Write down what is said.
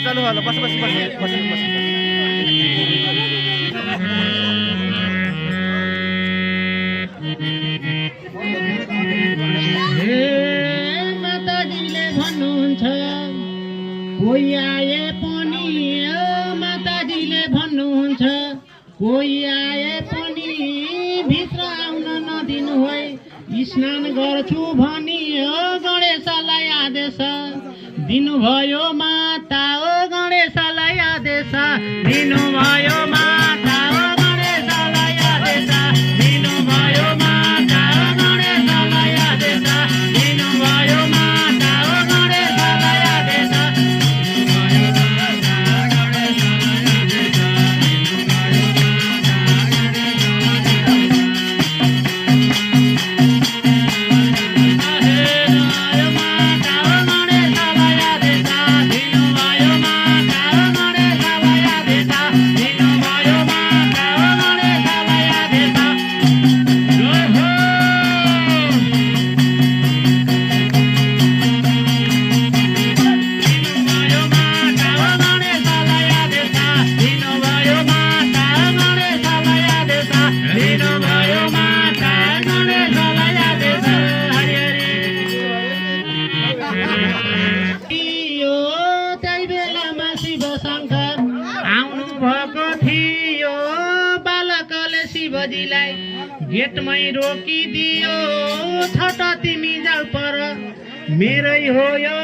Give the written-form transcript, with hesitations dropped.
चालू हो बस बस बस बस बस माताजीले भन्नुहुन्छ कोही आए पनि माताजीले भन्नुहुन्छ कोही आए पनि भित्र आउन नदिनु है स्नान गर्छु भनी गणेशलाई आदेश दिनुभयो माता ओ गणेशलाई आदेश दिनुभयो माता ओ गणेशलाई आदेश दिनुभयो माता ओ गणेशलाई आदेश दिनुभयो माता ओ गणेशलाई आदेश शिवजीलाई गेटमै रोकिदियो छोटो तिमी जाऊ पर मेरै हो यो